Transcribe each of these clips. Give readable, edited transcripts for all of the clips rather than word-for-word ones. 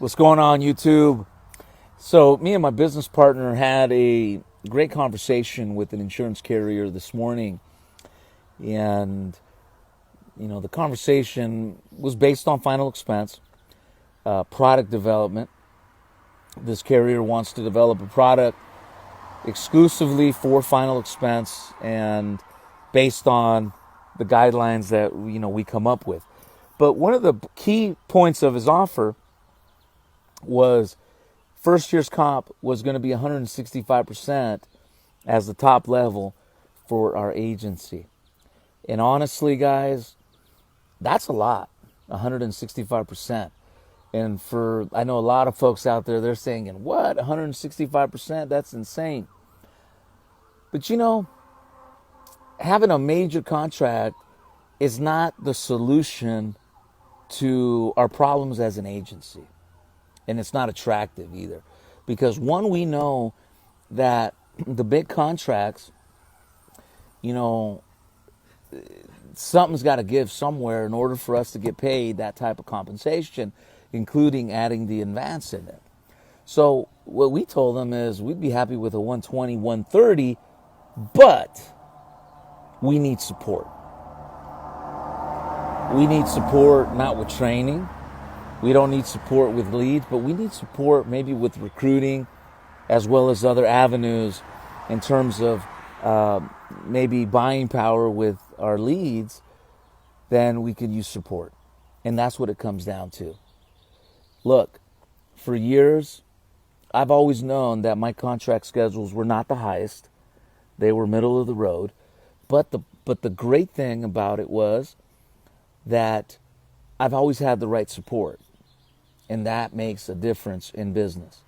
What's going on, YouTube? So me and my business partner had a great conversation with an insurance carrier this morning. And, the conversation was based on final expense, product development. This carrier wants to develop a product exclusively for final expense and based on the guidelines that, we come up with. But one of the key points of his offer was first year's comp was going to be 165% as the top level for our agency. And honestly, guys, that's a lot, 165%. And I know a lot of folks out there, they're saying, what, 165%? That's insane. But having a major contract is not the solution to our problems as an agency. And it's not attractive either. Because one, we know that the big contracts, something's got to give somewhere in order for us to get paid that type of compensation, including adding the advance in it. So what we told them is we'd be happy with a 120, 130, but we need support. We need support not with training. We don't need support with leads, but we need support maybe with recruiting as well as other avenues in terms of maybe buying power with our leads. Then we could use support. And that's what it comes down to. Look, for years, I've always known that my contract schedules were not the highest. They were middle of the road. But the great thing about it was that I've always had the right support. And that makes a difference in business.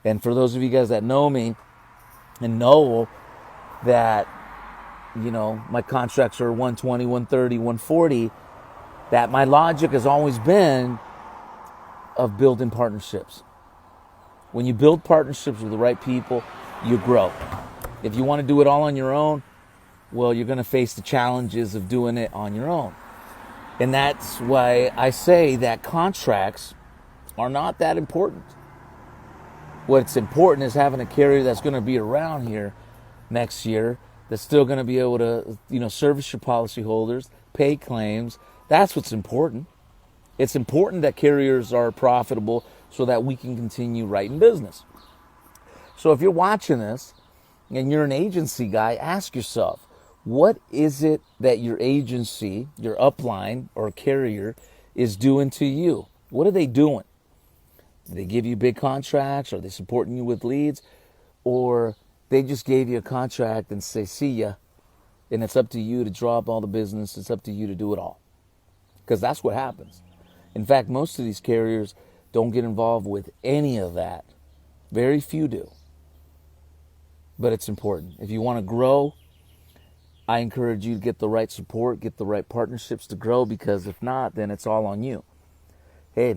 And for those of you guys that know me and know that, my contracts are 120, 130, 140, that my logic has always been of building partnerships. When you build partnerships with the right people, you grow. If you want to do it all on your own, well, you're going to face the challenges of doing it on your own. And that's why I say that contracts are not that important. What's important is having a carrier that's going to be around here next year, that's still going to be able to, service your policyholders, pay claims. That's what's important. It's important that carriers are profitable so that we can continue writing business. So if you're watching this and you're an agency guy, ask yourself, what is it that your agency, your upline or carrier is doing to you? What are they doing? Do they give you big contracts? Are they supporting you with leads? Or they just gave you a contract and say, see ya. And it's up to you to draw up all the business. It's up to you to do it all. Because that's what happens. In fact, most of these carriers don't get involved with any of that. Very few do. But it's important. If you want to grow, I encourage you to get the right support, get the right partnerships to grow, because if not, then it's all on you. Hey,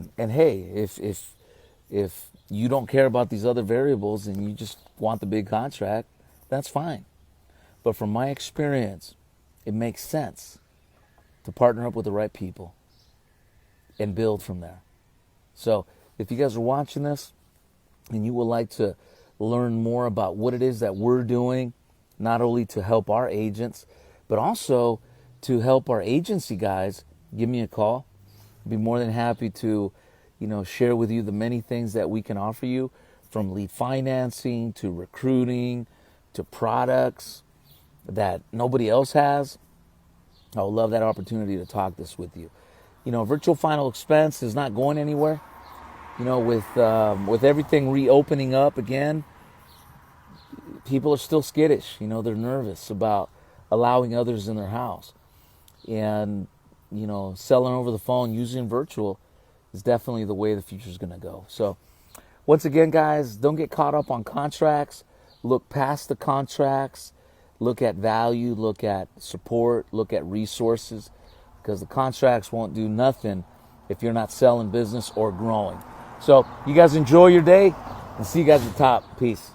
if you don't care about these other variables and you just want the big contract, that's fine. But from my experience, it makes sense to partner up with the right people and build from there. So if you guys are watching this and you would like to learn more about what it is that we're doing, not only to help our agents, but also to help our agency guys, give me a call. I'd be more than happy to, share with you the many things that we can offer you, from lead financing to recruiting to products that nobody else has. I would love that opportunity to talk this with you. Virtual final expense is not going anywhere. With everything reopening up again, people are still skittish. They're nervous about allowing others in their house. And, selling over the phone, using virtual is definitely the way the future is going to go. So, once again, guys, don't get caught up on contracts. Look past the contracts. Look at value. Look at support. Look at resources. Because the contracts won't do nothing if you're not selling business or growing. So, you guys enjoy your day, and see you guys at the top. Peace.